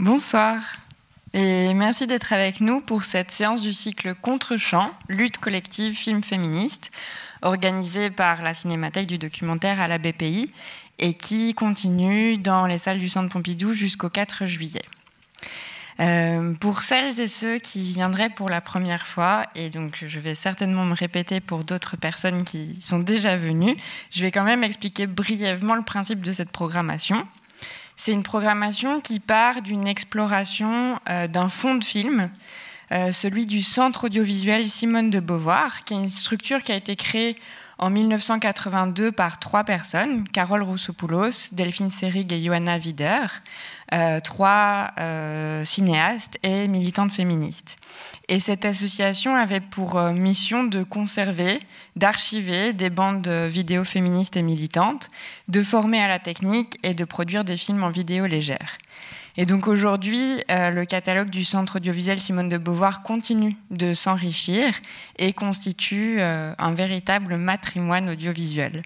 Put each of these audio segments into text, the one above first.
Bonsoir et merci d'être avec nous pour cette séance du cycle Contre-champ, lutte collective, film féministe, organisée par la Cinémathèque du documentaire à la BPI et qui continue dans les salles du Centre Pompidou jusqu'au 4 juillet. Pour celles et ceux qui viendraient pour la première fois, et donc je vais certainement me répéter pour d'autres personnes qui sont déjà venues, je vais quand même expliquer brièvement le principe de cette programmation. C'est une programmation qui part d'une exploration d'un fond de film, celui du Centre audiovisuel Simone de Beauvoir, qui est une structure qui a été créée en 1982 par 3 personnes, Carole Roussopoulos, Delphine Seyrig et Johanna Wider, 3 cinéastes et militantes féministes. Et cette association avait pour mission de conserver, d'archiver des bandes vidéo féministes et militantes, de former à la technique et de produire des films en vidéo légère. Et donc aujourd'hui, le catalogue du Centre audiovisuel Simone de Beauvoir continue de s'enrichir et constitue un véritable matrimoine audiovisuel.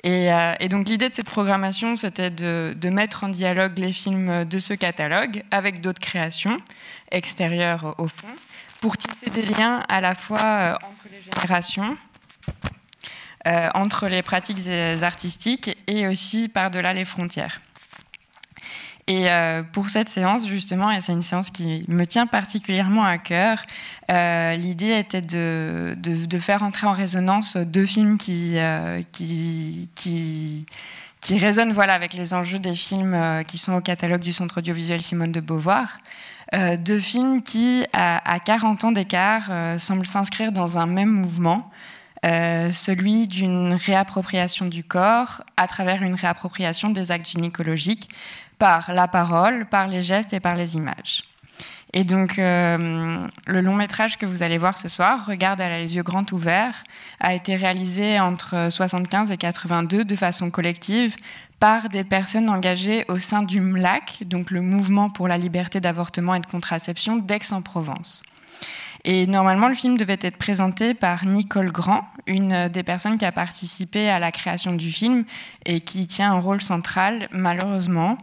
Et donc l'idée de cette programmation, c'était de mettre en dialogue les films de ce catalogue avec d'autres créations extérieures au fond, pour tisser des liens à la fois entre les générations, entre les pratiques artistiques et aussi par-delà les frontières. Et pour cette séance, justement, et c'est une séance qui me tient particulièrement à cœur, l'idée était de faire entrer en résonance 2 films qui résonnent avec les enjeux des films qui sont au catalogue du Centre audiovisuel Simone de Beauvoir. 2 films qui, à 40 ans d'écart, semblent s'inscrire dans un même mouvement, celui d'une réappropriation du corps à travers une réappropriation des actes gynécologiques par la parole, par les gestes et par les images. Et donc, le long métrage que vous allez voir ce soir, Regarde à les yeux grands ouverts, a été réalisé entre 1975 et 1982 de façon collective par des personnes engagées au sein du MLAC, donc le Mouvement pour la liberté d'avortement et de contraception d'Aix-en-Provence. Et normalement, le film devait être présenté par Nicole Grand, une des personnes qui a participé à la création du film et qui tient un rôle central, malheureusement.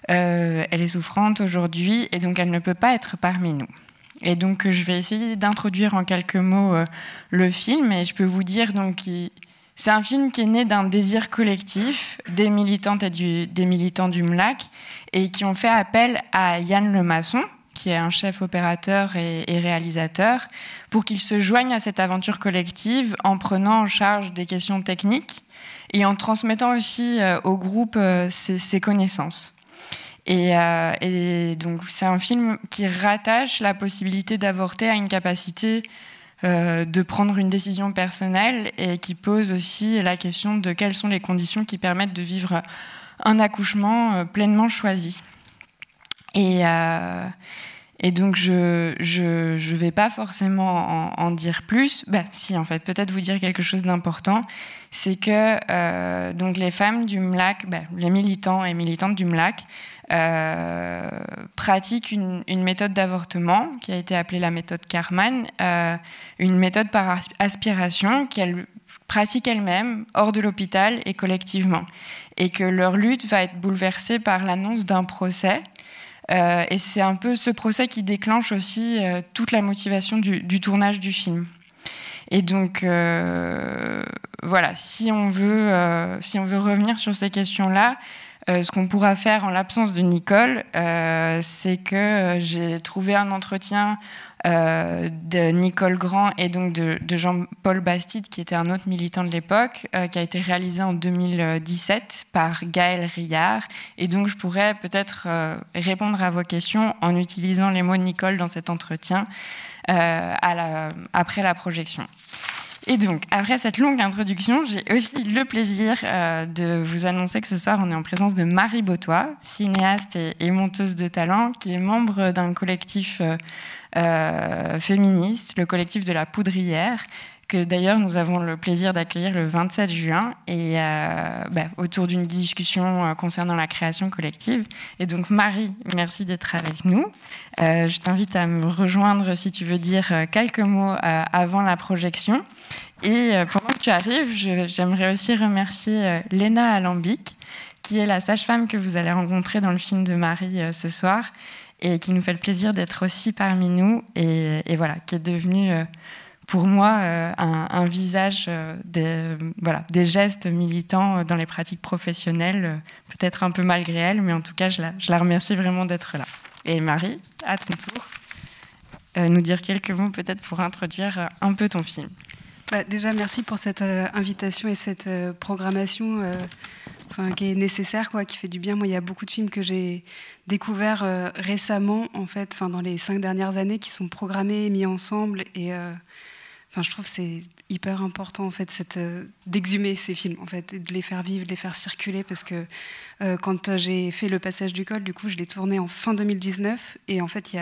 Elle est souffrante aujourd'hui et donc elle ne peut pas être parmi nous. Et donc je vais essayer d'introduire en quelques mots le film, et je peux vous dire donc c'est un film qui est né d'un désir collectif des militantes et des militants du MLAC et qui ont fait appel à Yann Lemasson, qui est un chef opérateur et réalisateur, pour qu'il se joigne à cette aventure collective en prenant en charge des questions techniques et en transmettant aussi au groupe ses connaissances. Et donc c'est un film qui rattache la possibilité d'avorter à une capacité de prendre une décision personnelle et qui pose aussi la question de quelles sont les conditions qui permettent de vivre un accouchement pleinement choisi. Et donc, je vais pas forcément en dire plus. Si, en fait, peut-être vous dire quelque chose d'important. C'est que donc les femmes du MLAC, les militants et militantes du MLAC, pratiquent une méthode d'avortement qui a été appelée la méthode Karman, une méthode par aspiration qu'elles pratiquent elles-mêmes hors de l'hôpital et collectivement. Et que leur lutte va être bouleversée par l'annonce d'un procès. Et c'est un peu ce procès qui déclenche aussi toute la motivation du tournage du film. Et donc, voilà, si on veut revenir sur ces questions-là, ce qu'on pourra faire en l'absence de Nicole, c'est que j'ai trouvé un entretien de Nicole Grand et donc de Jean-Paul Bastide, qui était un autre militant de l'époque, qui a été réalisé en 2017 par Gaël Rillard. Et donc, je pourrais peut-être répondre à vos questions en utilisant les mots de Nicole dans cet entretien après la projection. Et donc, après cette longue introduction, j'ai aussi le plaisir de vous annoncer que ce soir, on est en présence de Marie Botois, cinéaste et monteuse de talent, qui est membre d'un collectif féministe, le collectif de la Poudrière, que d'ailleurs nous avons le plaisir d'accueillir le 27 juin et autour d'une discussion concernant la création collective. Et donc Marie, merci d'être avec nous. Je t'invite à me rejoindre si tu veux dire quelques mots avant la projection. Et pendant que tu arrives, j'aimerais aussi remercier Léna Alambic, qui est la sage-femme que vous allez rencontrer dans le film de Marie ce soir, et qui nous fait le plaisir d'être aussi parmi nous, et voilà, qui est devenue pour moi un visage des gestes militants dans les pratiques professionnelles, peut-être un peu malgré elle, mais en tout cas, je la remercie vraiment d'être là. Et Marie, à ton tour, nous dire quelques mots peut-être pour introduire un peu ton film. Déjà, merci pour cette invitation et cette programmation qui est nécessaire, qui fait du bien. Moi, il y a beaucoup de films que j'ai découverts récemment, en fait, dans les 5 dernières années, qui sont programmés, mis ensemble. Et je trouve que c'est hyper important, en fait, d'exhumer ces films, en fait, et de les faire vivre, de les faire circuler, parce que quand j'ai fait Le Passage du Col, du coup, je l'ai tourné en fin 2019, et en fait,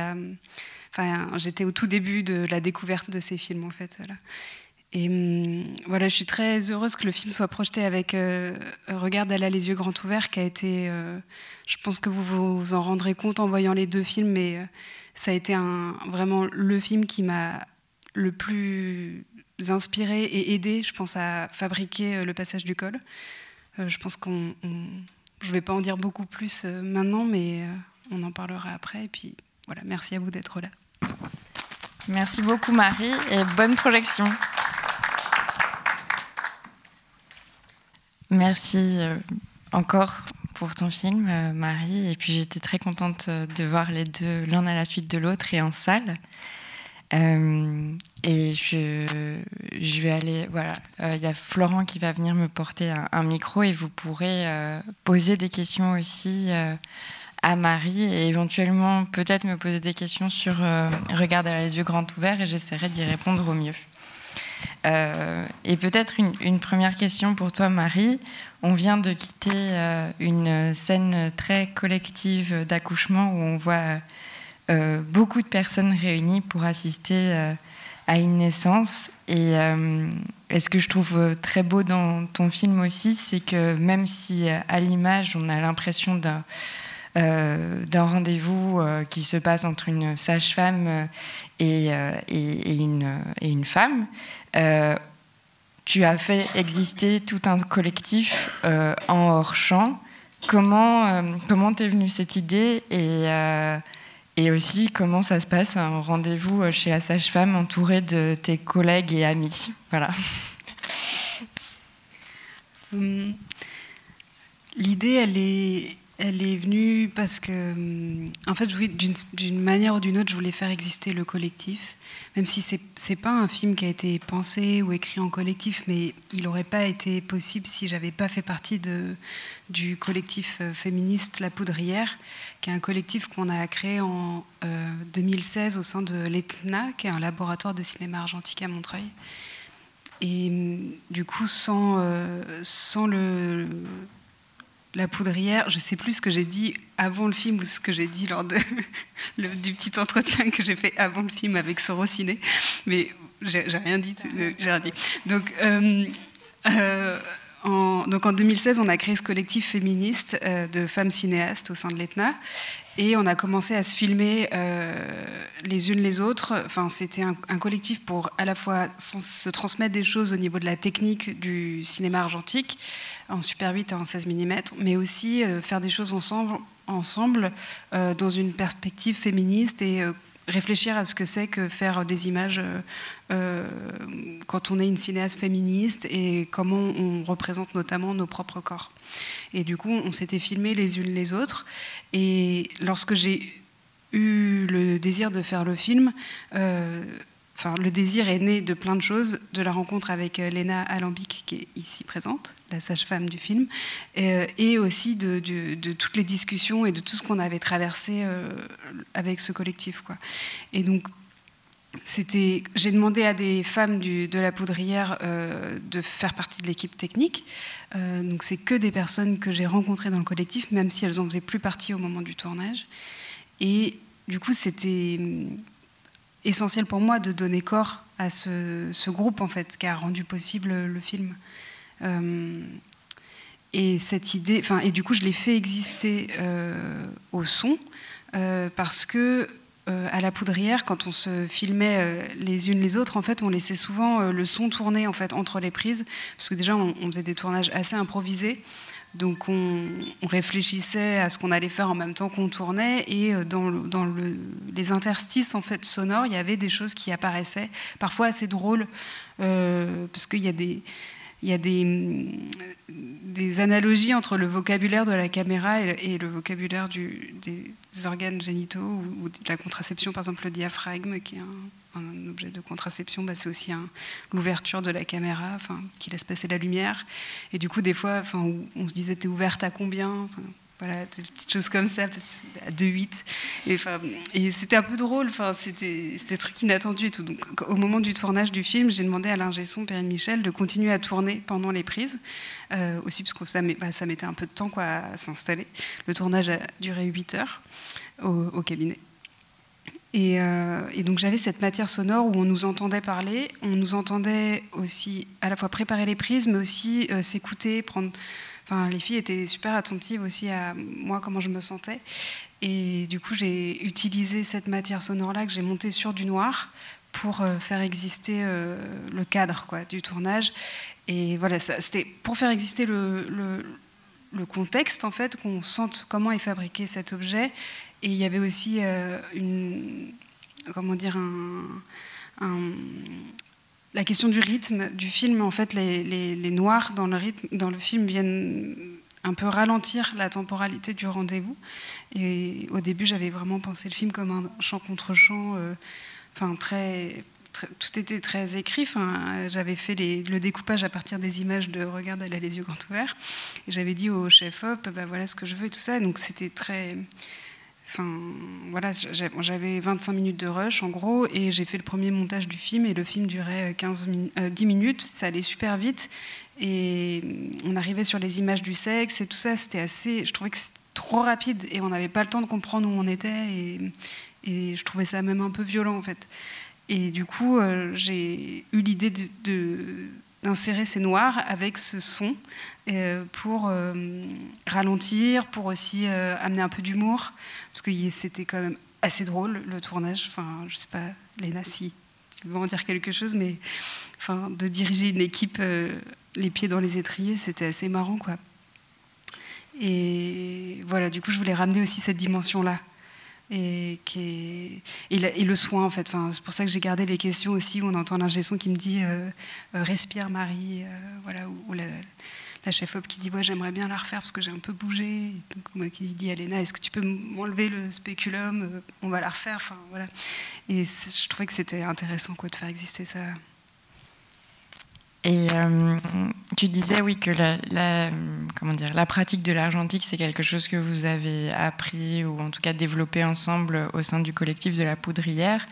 j'étais au tout début de la découverte de ces films, en fait, voilà. Et voilà, je suis très heureuse que le film soit projeté avec Regarde, elle a les yeux grands ouverts, qui a été, je pense que vous vous en rendrez compte en voyant les 2 films, mais ça a été vraiment le film qui m'a le plus inspiré et aidé, je pense, à fabriquer Le Passage du Col. Je pense je ne vais pas en dire beaucoup plus maintenant, mais on en parlera après. Et puis voilà, merci à vous d'être là. Merci beaucoup Marie, et bonne projection. Merci encore pour ton film, Marie. Et puis j'étais très contente de voir les 2, l'un à la suite de l'autre et en salle. Et je vais aller... Voilà, y a Florent qui va venir me porter un micro, et vous pourrez poser des questions aussi à Marie, et éventuellement peut-être me poser des questions sur Regarde, elle a les yeux grands ouverts, et j'essaierai d'y répondre au mieux. Et peut-être une première question pour toi, Marie. On vient de quitter une scène très collective d'accouchement où on voit beaucoup de personnes réunies pour assister à une naissance. Et ce que je trouve très beau dans ton film aussi, c'est que même si à l'image on a l'impression d'un rendez-vous qui se passe entre une sage-femme et une femme, tu as fait exister tout un collectif en hors-champ. Comment t'es venue cette idée, et aussi comment ça se passe un rendez-vous chez la sage-femme entourée de tes collègues et amis? Voilà. L'idée, elle est venue parce que, en fait, d'une manière ou d'une autre, je voulais faire exister le collectif, même si c'est pas un film qui a été pensé ou écrit en collectif, mais il n'aurait pas été possible si j'avais pas fait partie du collectif féministe La Poudrière, qui est un collectif qu'on a créé en 2016 au sein de l'ETNA, qui est un laboratoire de cinéma argentique à Montreuil. Et du coup, sans La Poudrière, je ne sais plus ce que j'ai dit avant le film ou ce que j'ai dit lors du petit entretien que j'ai fait avant le film avec Sorociné, mais j'ai rien dit. Donc, en 2016, on a créé ce collectif féministe de femmes cinéastes au sein de l'ETNA, et on a commencé à se filmer les unes les autres. Enfin, c'était un collectif pour à la fois se transmettre des choses au niveau de la technique du cinéma argentique, en Super 8 et en 16 mm, mais aussi faire des choses ensemble dans une perspective féministe, et réfléchir à ce que c'est que faire des images quand on est une cinéaste féministe, et comment on représente notamment nos propres corps. Et du coup, on s'était filmés les unes les autres, et lorsque j'ai eu le désir de faire le film, le désir est né de plein de choses, de la rencontre avec Léna Alambic, qui est ici présente, la sage-femme du film, et aussi de toutes les discussions et de tout ce qu'on avait traversé avec ce collectif, quoi. Et donc, j'ai demandé à des femmes de La Poudrière de faire partie de l'équipe technique. Donc, c'est que des personnes que j'ai rencontrées dans le collectif, même si elles n'en faisaient plus partie au moment du tournage. Et du coup, c'était essentiel pour moi de donner corps à ce groupe, en fait, qui a rendu possible le film. Et cette idée, et du coup, je l'ai fait exister au son, parce que à La Poudrière, quand on se filmait les unes les autres, en fait, on laissait souvent le son tourner, en fait, entre les prises, parce que déjà, on faisait des tournages assez improvisés. Donc on réfléchissait à ce qu'on allait faire en même temps qu'on tournait, et les interstices en fait sonores, il y avait des choses qui apparaissaient, parfois assez drôles, parce qu'il y a des analogies entre le vocabulaire de la caméra et le vocabulaire des organes génitaux ou de la contraception, par exemple le diaphragme, qui est un objet de contraception, c'est aussi l'ouverture de la caméra, qui laisse passer la lumière. Et du coup, des fois, on se disait, t'es ouverte à combien? Voilà, des petites choses comme ça, à 2,8. Et c'était un peu drôle, c'était des trucs inattendus et tout. Donc, au moment du tournage du film, j'ai demandé à l'ingé son, Perrine Michel, de continuer à tourner pendant les prises, aussi parce que ça mettait un peu de temps à s'installer. Le tournage a duré 8 heures au cabinet. Et donc j'avais cette matière sonore où on nous entendait parler, on nous entendait aussi à la fois préparer les prises, mais aussi s'écouter, prendre... les filles étaient super attentives aussi à moi, comment je me sentais. Et du coup, j'ai utilisé cette matière sonore-là que j'ai montée sur du noir pour faire exister le cadre du tournage. Et voilà, c'était pour faire exister le contexte, en fait, qu'on sente comment est fabriqué cet objet. Et il y avait aussi la question du rythme du film. En fait, les noirs dans le film viennent un peu ralentir la temporalité du rendez-vous. Et au début, j'avais vraiment pensé le film comme un chant contre chant, tout était très écrit. J'avais fait le découpage à partir des images de Regarde, elle a les yeux grands ouverts. Et j'avais dit au chef-op, voilà ce que je veux et tout ça. Donc c'était très... j'avais 25 minutes de rush en gros, et j'ai fait le premier montage du film, et le film durait 10 minutes, ça allait super vite, et on arrivait sur les images du sexe et tout ça, je trouvais que c'était trop rapide, et on n'avait pas le temps de comprendre où on était, et je trouvais ça même un peu violent en fait. Et du coup, j'ai eu l'idée d'insérer ces noirs avec ce son pour ralentir, pour aussi amener un peu d'humour, parce que c'était quand même assez drôle le tournage. Je sais pas, Léna, si tu veux en dire quelque chose, mais de diriger une équipe les pieds dans les étriers, c'était assez marrant, quoi. Et voilà, du coup, je voulais ramener aussi cette dimension-là. Et le soin, en fait. C'est pour ça que j'ai gardé les questions aussi, où on entend l'ingé son qui me dit respire Marie, voilà, ou la chef-op qui dit ouais, j'aimerais bien la refaire parce que j'ai un peu bougé. Et donc moi qui dis à Léna, est-ce que tu peux m'enlever le spéculum, on va la refaire. Voilà. Et je trouvais que c'était intéressant de faire exister ça. Et tu disais, oui, que la pratique de l'argentique, c'est quelque chose que vous avez appris, ou en tout cas développé ensemble au sein du collectif de la Poudrière.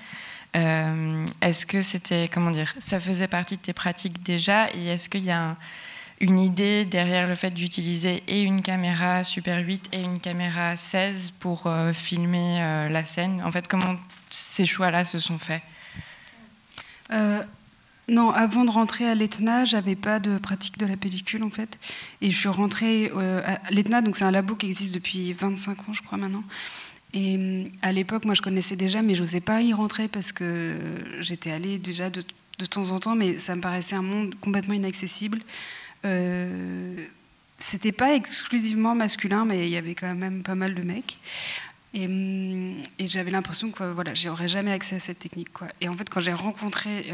Est-ce que c'était, ça faisait partie de tes pratiques déjà, et est-ce qu'il y a une idée derrière le fait d'utiliser et une caméra Super 8 et une caméra 16 pour filmer la scène? En fait, comment ces choix-là se sont faits? Non, avant de rentrer à l'ETNA, j'avais pas de pratique de la pellicule en fait. Et je suis rentrée à l'ETNA, donc c'est un labo qui existe depuis 25 ans, je crois maintenant. Et à l'époque, moi je connaissais déjà, mais je n'osais pas y rentrer parce que j'étais allée déjà de temps en temps, mais ça me paraissait un monde complètement inaccessible. C'était pas exclusivement masculin, mais il y avait quand même pas mal de mecs. Et j'avais l'impression que voilà, j'aurais jamais accès à cette technique, quoi. Et en fait, quand j'ai rencontré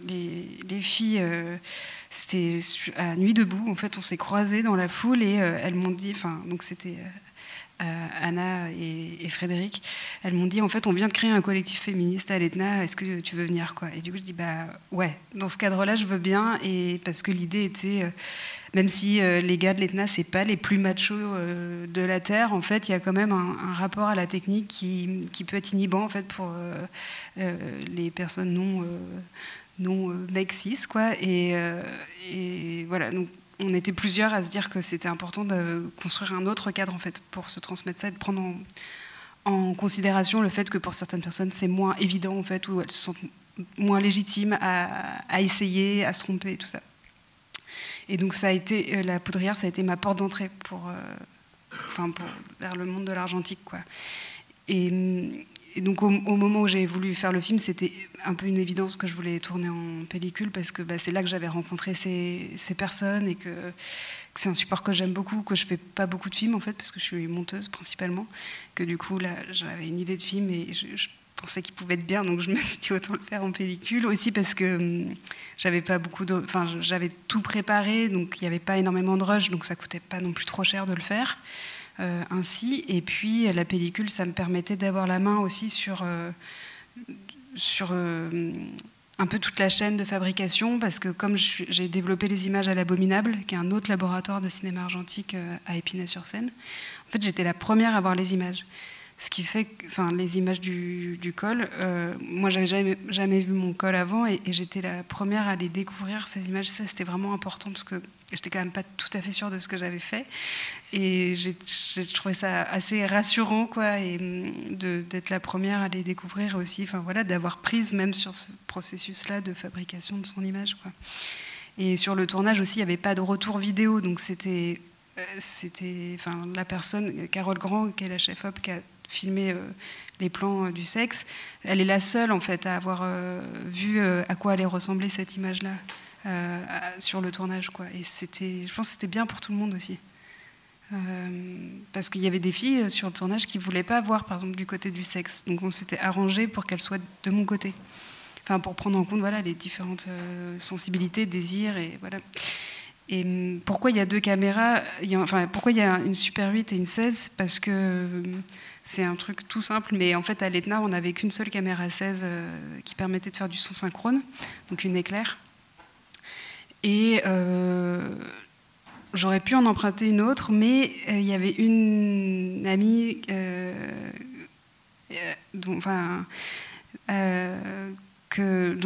les filles, c'était à Nuit debout. En fait, on s'est croisés dans la foule et elles m'ont dit, donc c'était Anna et Frédéric, elles m'ont dit en fait, on vient de créer un collectif féministe à l'ETNA. Est-ce que tu veux venir, quoi? Et du coup, je dis ouais, dans ce cadre-là, je veux bien, et parce que l'idée était même si les gars de l'ETNA, c'est pas les plus machos de la Terre, en fait, il y a quand même un rapport à la technique qui peut être inhibant, en fait, pour les personnes non mecs cis, quoi. Et voilà, donc on était plusieurs à se dire que c'était important de construire un autre cadre, en fait, pour se transmettre ça et de prendre en considération le fait que pour certaines personnes, c'est moins évident, en fait, ou elles se sentent moins légitimes à essayer, à se tromper et tout ça. Et donc ça a été la Poudrière, ça a été ma porte d'entrée vers le monde de l'argentique, quoi. Et et donc au moment où j'ai voulu faire le film, c'était un peu une évidence que je voulais tourner en pellicule parce que c'est là que j'avais rencontré ces personnes et que c'est un support que j'aime beaucoup, que je fais pas beaucoup de films en fait parce que je suis monteuse principalement, que du coup là j'avais une idée de film et je pensais qu'il pouvait être bien, donc je me suis dit autant le faire en pellicule aussi parce que j'avais pas j'avais tout préparé, donc il n'y avait pas énormément de rush, donc ça coûtait pas non plus trop cher de le faire. Ainsi, et puis la pellicule, ça me permettait d'avoir la main aussi sur un peu toute la chaîne de fabrication, parce que comme j'ai développé les images à l'Abominable, qui est un autre laboratoire de cinéma argentique à Épinay-sur-Seine, en fait j'étais la première à voir les images. Ce qui fait que, les images du col, moi j'avais jamais vu mon col avant et j'étais la première à les découvrir, ces images. Ça c'était vraiment important parce que j'étais quand même pas tout à fait sûre de ce que j'avais fait et j'ai trouvé ça assez rassurant quoi, et d'être la première à les découvrir aussi, d'avoir prise même sur ce processus-là de fabrication de son image quoi. Et sur le tournage aussi, il n'y avait pas de retour vidéo, donc c'était la personne, Carole Grand, qui est la chef-op, qui a filmé les plans du sexe, elle est la seule en fait à avoir vu à quoi allait ressembler cette image-là sur le tournage quoi. Et je pense que c'était bien pour tout le monde aussi, parce qu'il y avait des filles sur le tournage qui voulaient pas voir par exemple du côté du sexe, donc on s'était arrangé pour qu'elles soient de mon côté, pour prendre en compte les différentes sensibilités, désirs et voilà. Et pourquoi il y a 2 caméras, pourquoi il y a une Super 8 et une 16, parce que c'est un truc tout simple, mais en fait à l'Etna on n'avait qu'une seule caméra 16 qui permettait de faire du son synchrone, donc une éclair. Et j'aurais pu en emprunter une autre, mais il y avait une amie dont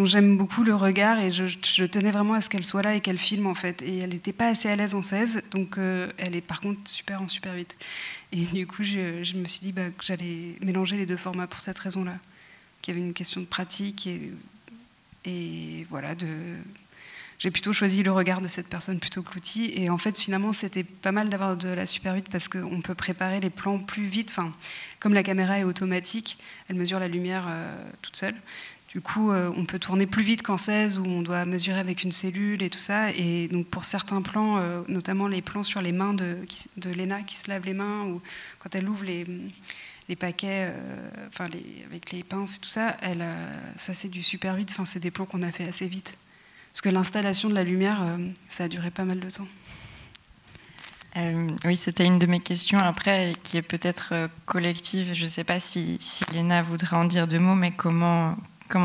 j'aime beaucoup le regard et je tenais vraiment à ce qu'elle soit là et qu'elle filme en fait, et elle n'était pas assez à l'aise en 16, donc elle est par contre super en Super 8, et du coup je me suis dit que j'allais mélanger les 2 formats pour cette raison-là, qu'il y avait une question de pratique et voilà, j'ai plutôt choisi le regard de cette personne plutôt que l'outil, et en fait finalement c'était pas mal d'avoir de la Super 8 parce qu'on peut préparer les plans plus vite, comme la caméra est automatique, elle mesure la lumière toute seule. Du coup, on peut tourner plus vite qu'en 16 où on doit mesurer avec une cellule et tout ça. Et donc pour certains plans, notamment les plans sur les mains de Léna qui se lave les mains, ou quand elle ouvre les paquets, avec les pinces et tout ça, ça c'est du Super 8. C'est des plans qu'on a fait assez vite. Parce que l'installation de la lumière, ça a duré pas mal de temps. Oui, c'était une de mes questions après, qui est peut-être collective. Je ne sais pas si Léna voudrait en dire 2 mots, mais comment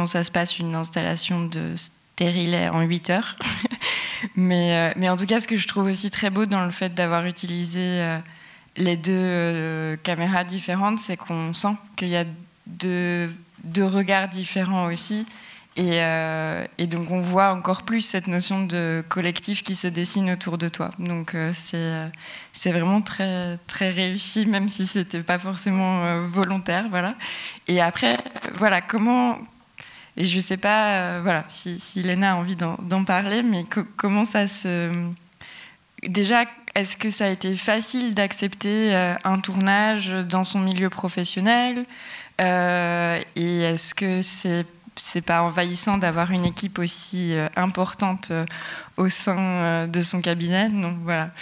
ça se passe une installation de stérilet en 8 heures. mais en tout cas, ce que je trouve aussi très beau dans le fait d'avoir utilisé les 2 caméras différentes, c'est qu'on sent qu'il y a deux regards différents aussi. Et donc on voit encore plus cette notion de collectif qui se dessine autour de toi. Donc c'est vraiment très, très réussi, même si ce n'était pas forcément volontaire. Voilà. Et après, voilà, et je ne sais pas si Léna a envie d'en parler, mais comment ça se... Déjà, est-ce que ça a été facile d'accepter un tournage dans son milieu professionnel, et est-ce que c'est pas envahissant d'avoir une équipe aussi importante au sein de son cabinet? Donc voilà.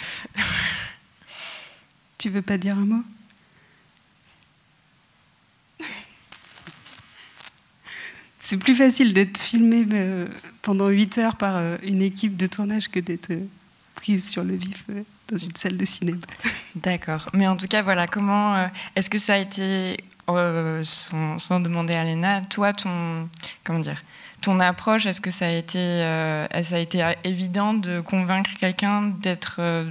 Tu veux pas dire un mot? C'est plus facile d'être filmé pendant 8 heures par une équipe de tournage que d'être prise sur le vif dans une salle de cinéma. D'accord. Mais en tout cas, voilà, comment est-ce que ça a été, sans demander à Léna, toi, ton approche, est-ce que ça a été évident de convaincre quelqu'un d'être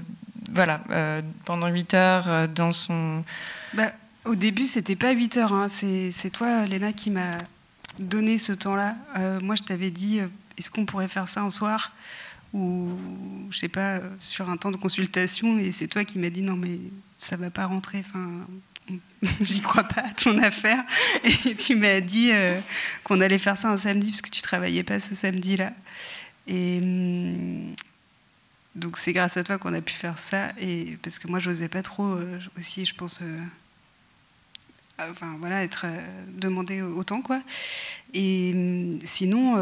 pendant 8 heures dans son... Au début, c'était pas 8 heures. Hein. C'est toi, Léna, qui m'a donné ce temps-là. Moi, je t'avais dit, est-ce qu'on pourrait faire ça un soir, ou je sais pas, sur un temps de consultation, et c'est toi qui m'as dit non mais ça va pas rentrer, j'y crois pas à ton affaire, et tu m'as dit qu'on allait faire ça un samedi parce que tu travaillais pas ce samedi-là, et donc c'est grâce à toi qu'on a pu faire ça, et parce que moi j'osais pas trop aussi, je pense être demander autant, quoi. Et sinon,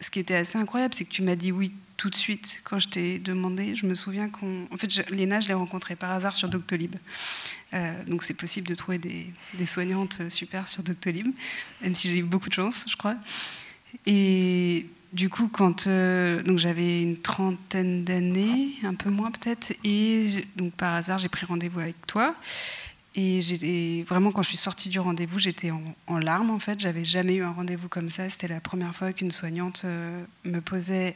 ce qui était assez incroyable, c'est que tu m'as dit oui tout de suite quand je t'ai demandé. Je me souviens en fait, Léna, je l'ai rencontrée par hasard sur Doctolib. Donc c'est possible de trouver des soignantes super sur Doctolib, même si j'ai eu beaucoup de chance, je crois. Et du coup, donc j'avais une trentaine d'années, un peu moins peut-être, et donc par hasard, j'ai pris rendez-vous avec toi. Et vraiment, quand je suis sortie du rendez-vous, j'étais en larmes, en fait. J'avais jamais eu un rendez-vous comme ça. C'était la première fois qu'une soignante me posait,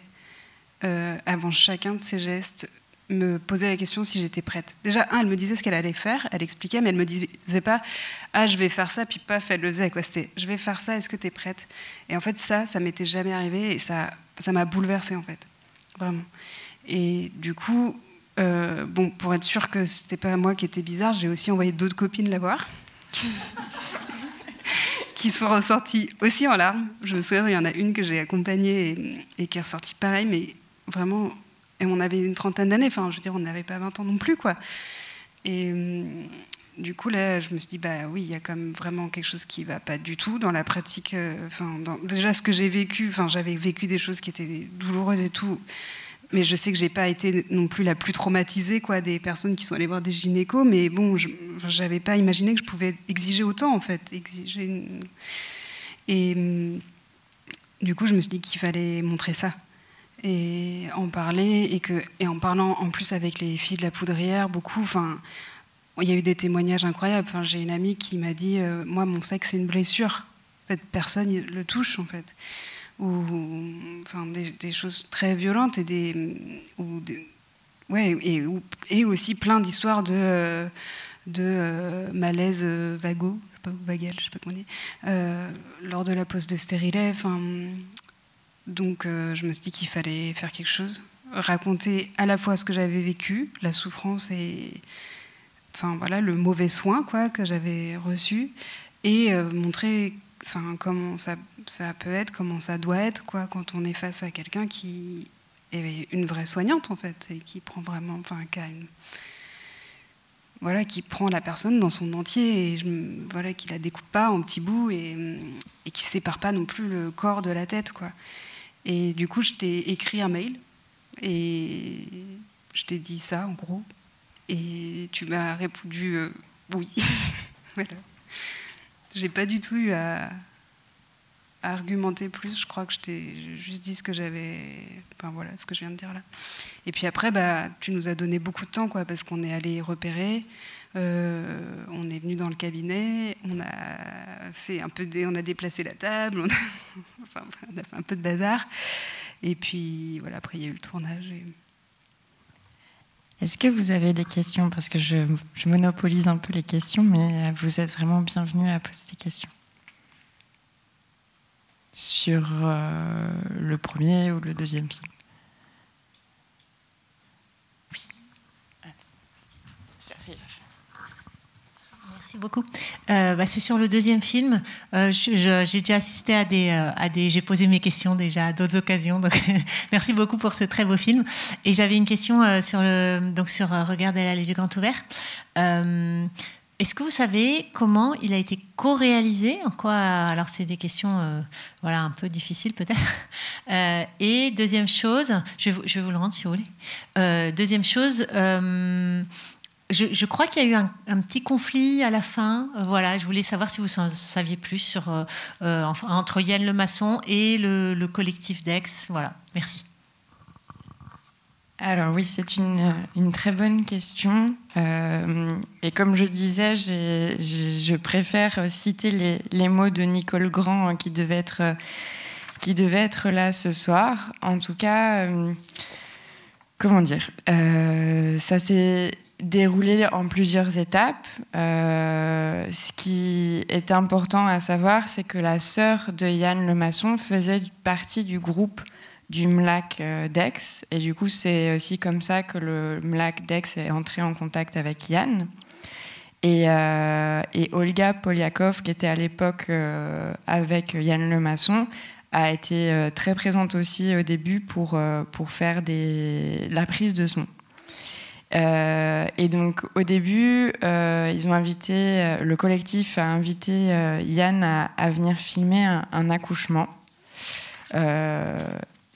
avant chacun de ses gestes, me posait la question si j'étais prête. Déjà, elle me disait ce qu'elle allait faire, elle expliquait, mais elle me disait pas « Ah, je vais faire ça », puis paf, elle le faisait, quoi. C'était « Je vais faire ça, est-ce que tu es prête ?» Et en fait, ça m'était jamais arrivé, et ça m'a bouleversée, en fait. Vraiment. Et du coup, bon, pour être sûre que c'était pas moi qui était bizarre, j'ai aussi envoyé d'autres copines la voir, qui sont ressorties aussi en larmes. Je me souviens, il y en a une que j'ai accompagnée et qui est ressortie pareil, mais vraiment... Et on avait une trentaine d'années, enfin, je veux dire, on n'avait pas 20 ans non plus, quoi. Et du coup, là, je me suis dit, bah oui, il y a quand même vraiment quelque chose qui ne va pas du tout dans la pratique. Déjà, ce que j'ai vécu, j'avais vécu des choses qui étaient douloureuses et tout, mais je sais que je n'ai pas été non plus la plus traumatisée, quoi, des personnes qui sont allées voir des gynécos, mais bon, je n'avais pas imaginé que je pouvais exiger autant, en fait. Et du coup, je me suis dit qu'il fallait montrer ça. Et en parler, et en parlant en plus avec les filles de la Poudrière, beaucoup, il y a eu des témoignages incroyables. J'ai une amie qui m'a dit moi, mon sexe, c'est une blessure. En fait, personne ne le touche, en fait. Ou des choses très violentes et aussi plein d'histoires de malaise vagal, je sais pas comment on dit, lors de la pose de stérilet. Donc, je me suis dit qu'il fallait faire quelque chose, raconter à la fois ce que j'avais vécu, la souffrance et le mauvais soin, quoi, que j'avais reçu, et montrer comment ça peut être, comment ça doit être, quoi, quand on est face à quelqu'un qui est une vraie soignante, en fait, et qui prend vraiment, qui prend la personne dans son entier, et qui la découpe pas en petits bouts, et qui sépare pas non plus le corps de la tête, quoi. Et du coup, je t'ai écrit un mail et je t'ai dit ça, en gros. Et tu m'as répondu oui. Voilà. J'ai pas du tout eu à argumenter plus. Je crois que je t'ai juste dit ce que j'avais... ce que je viens de dire là. Et puis après, tu nous as donné beaucoup de temps, quoi, parce qu'on est allé repérer. On est venu dans le cabinet, on a déplacé la table, on a fait un peu de bazar. Et puis voilà, après il y a eu le tournage. Est-ce que vous avez des questions? Parce que je monopolise un peu les questions, mais vous êtes vraiment bienvenus à poser des questions. Sur le premier ou le deuxième film. Oui. J'arrive. Merci beaucoup. C'est sur le deuxième film. J'ai déjà assisté à des. J'ai posé mes questions déjà à d'autres occasions. Donc, merci beaucoup pour ce très beau film. Et j'avais une question sur Regarde, elle a les yeux grands ouverts. Est-ce que vous savez comment il a été co-réalisé? En quoi? Alors, c'est des questions un peu difficiles peut-être. Et deuxième chose, je vais vous le rendre si vous voulez. Deuxième chose. Je crois qu'il y a eu un petit conflit à la fin. Je voulais savoir si vous en saviez plus entre Yann Lemasson et le collectif d'Aix. Voilà, merci. Alors oui, c'est une très bonne question. Et comme je disais, je préfère citer les mots de Nicole Grand qui devait être là ce soir. En tout cas, comment dire, ça s'est déroulé en plusieurs étapes. Ce qui est important à savoir, c'est que la sœur de Yann Lemasson faisait partie du groupe du MLAC d'Aix, et du coup c'est aussi comme ça que le MLAC d'Aix est entré en contact avec Yann. Et Olga Poliakov, qui était à l'époque avec Yann Lemasson, a été très présente aussi au début pour faire la prise de son. Et donc, au début, ils ont invité, le collectif a invité Yann à venir filmer un accouchement.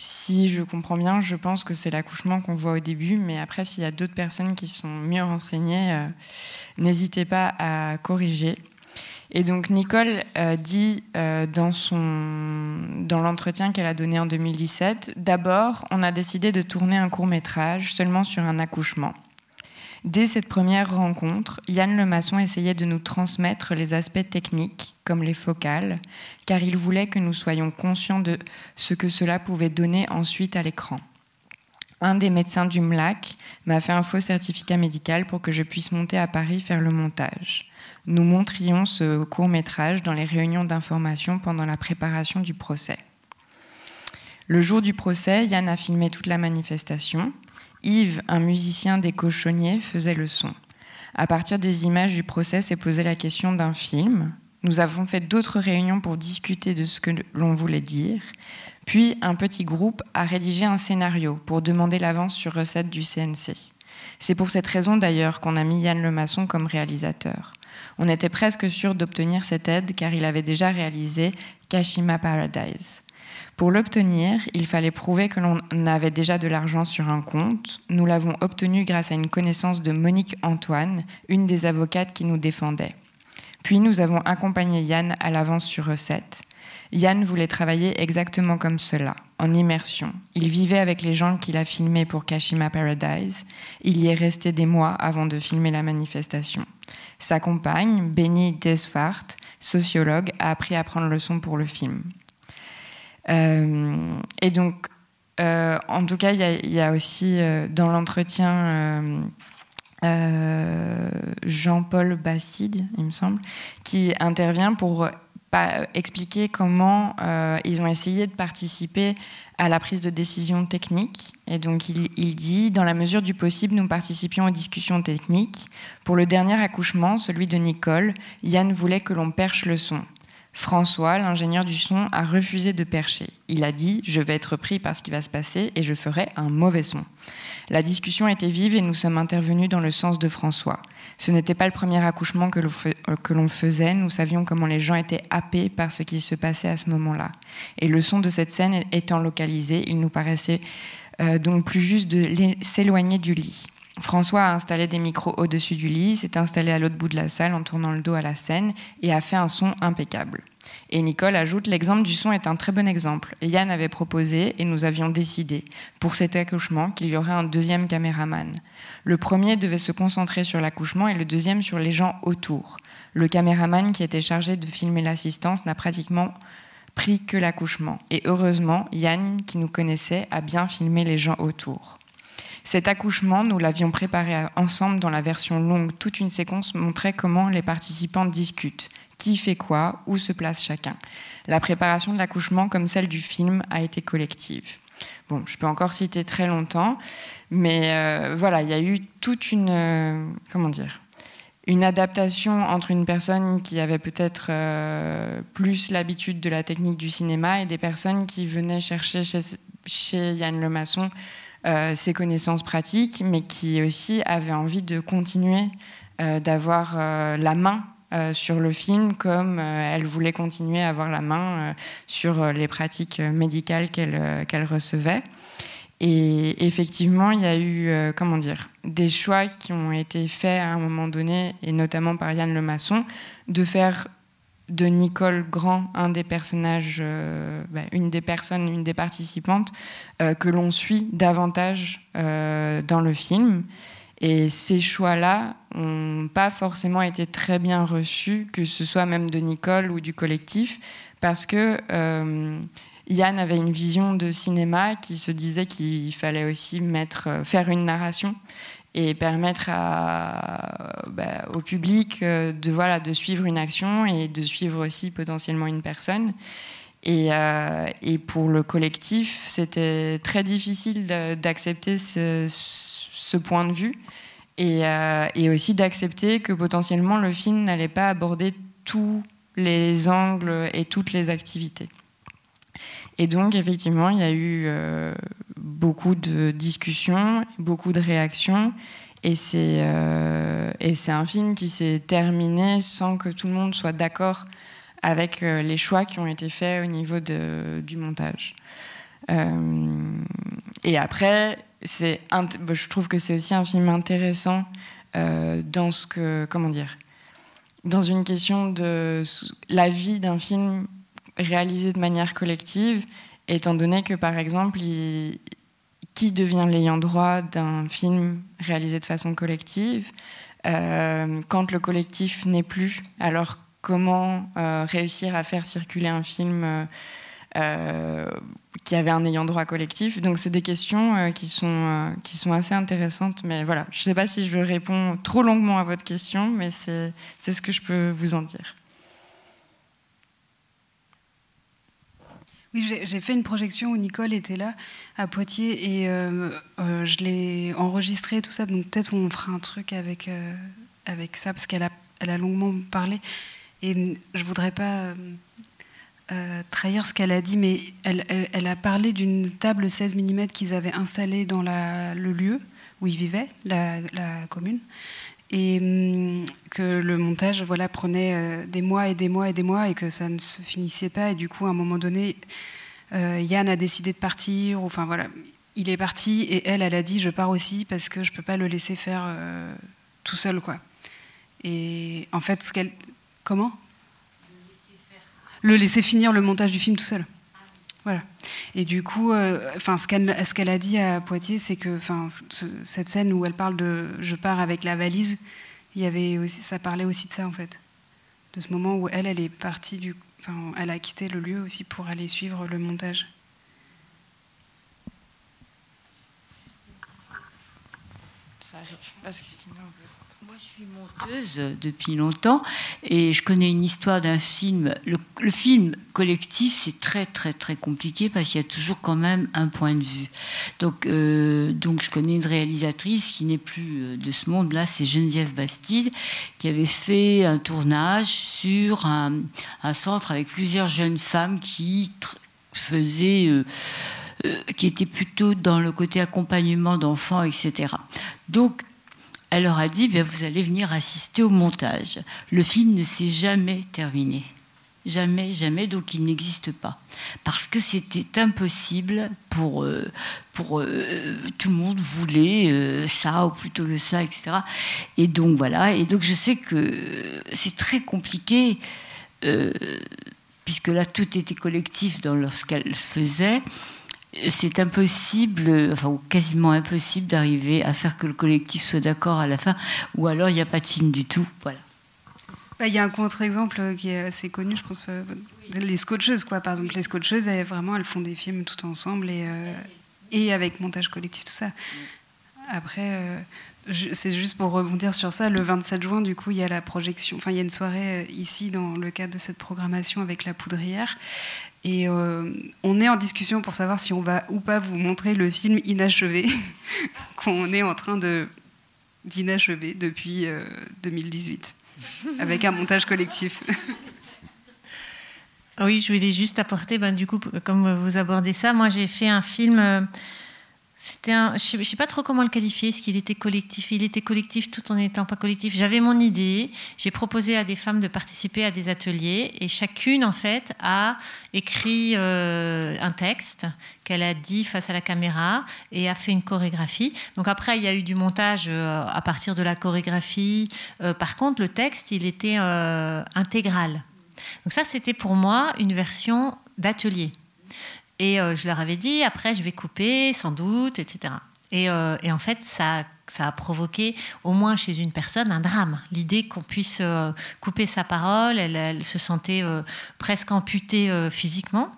Si je comprends bien, je pense que c'est l'accouchement qu'on voit au début, mais après, s'il y a d'autres personnes qui sont mieux renseignées, n'hésitez pas à corriger. Et donc, Nicole dit dans l'entretien qu'elle a donné en 2017, « D'abord, on a décidé de tourner un court-métrage seulement sur un accouchement. Dès cette première rencontre, Yann Lemasson essayait de nous transmettre les aspects techniques, comme les focales, car il voulait que nous soyons conscients de ce que cela pouvait donner ensuite à l'écran. Un des médecins du MLAC m'a fait un faux certificat médical pour que je puisse monter à Paris faire le montage. Nous montrions ce court-métrage dans les réunions d'information pendant la préparation du procès. Le jour du procès, Yann a filmé toute la manifestation. Yves, un musicien des Cochonniers, faisait le son. À partir des images du procès, s'est posé la question d'un film. Nous avons fait d'autres réunions pour discuter de ce que l'on voulait dire. Puis, un petit groupe a rédigé un scénario pour demander l'avance sur recette du CNC. C'est pour cette raison d'ailleurs qu'on a mis Yann Lemasson comme réalisateur. On était presque sûr d'obtenir cette aide car il avait déjà réalisé Kashima Paradise. Pour l'obtenir, il fallait prouver que l'on avait déjà de l'argent sur un compte. Nous l'avons obtenu grâce à une connaissance de Monique Antoine, une des avocates qui nous défendait. Puis nous avons accompagné Yann à l'avance sur recette. Yann voulait travailler exactement comme cela, en immersion. Il vivait avec les gens qu'il a filmés pour Kashima Paradise. Il y est resté des mois avant de filmer la manifestation. Sa compagne, Benny Desfart, sociologue, a appris à prendre le son pour le film. Et donc, en tout cas, il y a aussi dans l'entretien Jean-Paul Basside, il me semble, qui intervient pour expliquer comment ils ont essayé de participer à la prise de décision technique. Et donc, il dit « Dans la mesure du possible, nous participions aux discussions techniques. Pour le dernier accouchement, celui de Nicole, Yann voulait que l'on perche le son. François, l'ingénieur du son, a refusé de percher. Il a dit « Je vais être pris par ce qui va se passer et je ferai un mauvais son ». La discussion était vive et nous sommes intervenus dans le sens de François. Ce n'était pas le premier accouchement que l'on faisait. Nous savions comment les gens étaient happés par ce qui se passait à ce moment-là. Et le son de cette scène étant localisé, il nous paraissait donc plus juste de s'éloigner du lit. François a installé des micros au-dessus du lit, s'est installé à l'autre bout de la salle en tournant le dos à la scène et a fait un son impeccable. Et Nicole ajoute « L'exemple du son est un très bon exemple. Et Yann avait proposé et nous avions décidé, pour cet accouchement, qu'il y aurait un deuxième caméraman. Le premier devait se concentrer sur l'accouchement et le deuxième sur les gens autour. Le caméraman qui était chargé de filmer l'assistance n'a pratiquement pris que l'accouchement. Et heureusement, Yann, qui nous connaissait, a bien filmé les gens autour. » Cet accouchement, nous l'avions préparé ensemble dans la version longue. Toute une séquence montrait comment les participants discutent, qui fait quoi, où se place chacun. La préparation de l'accouchement, comme celle du film, a été collective. Bon, je peux encore citer très longtemps, mais voilà, il y a eu toute une une adaptation entre une personne qui avait peut-être plus l'habitude de la technique du cinéma et des personnes qui venaient chercher chez Yann Lemasson ses connaissances pratiques, mais qui aussi avaient envie de continuer d'avoir la main sur le film, comme elle voulait continuer à avoir la main sur les pratiques médicales qu'elle recevait. Et effectivement, il y a eu des choix qui ont été faits à un moment donné, et notamment par Yann Lemasson, de faire de Nicole Grand, un des personnages, une des participantes, que l'on suit davantage dans le film. Et ces choix-là n'ont pas forcément été très bien reçus, que ce soit même de Nicole ou du collectif, parce que Yann avait une vision de cinéma qui se disait qu'il fallait aussi faire une narration et permettre au public de suivre une action et de suivre aussi potentiellement une personne. Et pour le collectif, c'était très difficile d'accepter ce point de vue et aussi d'accepter que potentiellement le film n'allait pas aborder tous les angles et toutes les activités. Et donc, effectivement, il y a eu beaucoup de discussions, beaucoup de réactions. Et c'est un film qui s'est terminé sans que tout le monde soit d'accord avec les choix qui ont été faits au niveau du montage. Et après, je trouve que c'est aussi un film intéressant dans dans une question de la vie d'un film réalisé de manière collective, étant donné que, par exemple, qui devient l'ayant droit d'un film réalisé de façon collective quand le collectif n'est plus. Alors, comment réussir à faire circuler un film qui avait un ayant droit collectif? Donc, c'est des questions qui sont assez intéressantes. Mais voilà, je ne sais pas si je réponds trop longuement à votre question, mais c'est ce que je peux vous en dire. Oui, j'ai fait une projection où Nicole était là, à Poitiers, et je l'ai enregistré, tout ça. Donc peut-être on fera un truc avec ça, parce qu'elle a longuement parlé. Et je ne voudrais pas trahir ce qu'elle a dit, mais elle a parlé d'une table 16 mm qu'ils avaient installée dans le lieu où ils vivaient, la commune. Et que le montage prenait des mois et des mois et des mois et que ça ne se finissait pas. Et du coup, à un moment donné, Yann a décidé de partir. Enfin voilà, il est parti et elle a dit « je pars aussi parce que je ne peux pas le laisser faire tout seul, quoi ». Et en fait, comment ? Le laisser finir le montage du film tout seul. Voilà. Et du coup, ce qu'elle a dit à Poitiers, c'est que cette scène où elle parle de « je pars avec la valise », ça parlait aussi de ça, en fait. De ce moment où elle est partie elle a quitté le lieu aussi pour aller suivre le montage. Ça arrive, parce que sinon... Moi, je suis monteuse depuis longtemps et je connais une histoire d'un film. Le film collectif, c'est très, très, très compliqué parce qu'il y a toujours quand même un point de vue. Donc je connais une réalisatrice qui n'est plus de ce monde-là, c'est Geneviève Bastide, qui avait fait un tournage sur un centre avec plusieurs jeunes femmes qui étaient plutôt dans le côté accompagnement d'enfants, etc. Donc, elle leur a dit, vous allez venir assister au montage. Le film ne s'est jamais terminé. Jamais, jamais, donc il n'existe pas. Parce que c'était impossible pour tout le monde voulait ça, ou plutôt que ça, etc. Et donc voilà, et donc je sais que c'est très compliqué, puisque là tout était collectif dans ce qu'elle faisait. C'est impossible, ou quasiment impossible d'arriver à faire que le collectif soit d'accord à la fin, ou alors il n'y a pas de film du tout. Voilà. Il y a un contre-exemple qui est assez connu, je pense, les scotcheuses, quoi. Par exemple, les scotcheuses, elles font des films tout ensemble et avec montage collectif, tout ça. Après, c'est juste pour rebondir sur ça, le 27 juin, du coup, il y a la projection, il y a une soirée ici dans le cadre de cette programmation avec La Poudrière. Et on est en discussion pour savoir si on va ou pas vous montrer le film inachevé qu'on est en train d'inachever depuis 2018, avec un montage collectif. Oui, je voulais juste apporter, du coup, comme vous abordez ça, moi j'ai fait un film... je ne sais pas trop comment le qualifier, est-ce qu'il était collectif? Il était collectif tout en n'étant pas collectif. J'avais mon idée, j'ai proposé à des femmes de participer à des ateliers et chacune, en fait, a écrit un texte qu'elle a dit face à la caméra et a fait une chorégraphie. Donc après, il y a eu du montage à partir de la chorégraphie. Par contre, le texte, il était intégral. Donc ça, c'était pour moi une version d'atelier. Et je leur avais dit, après, je vais couper, sans doute, etc. Et en fait, ça a provoqué, au moins chez une personne, un drame. L'idée qu'on puisse couper sa parole, elle se sentait presque amputée physiquement.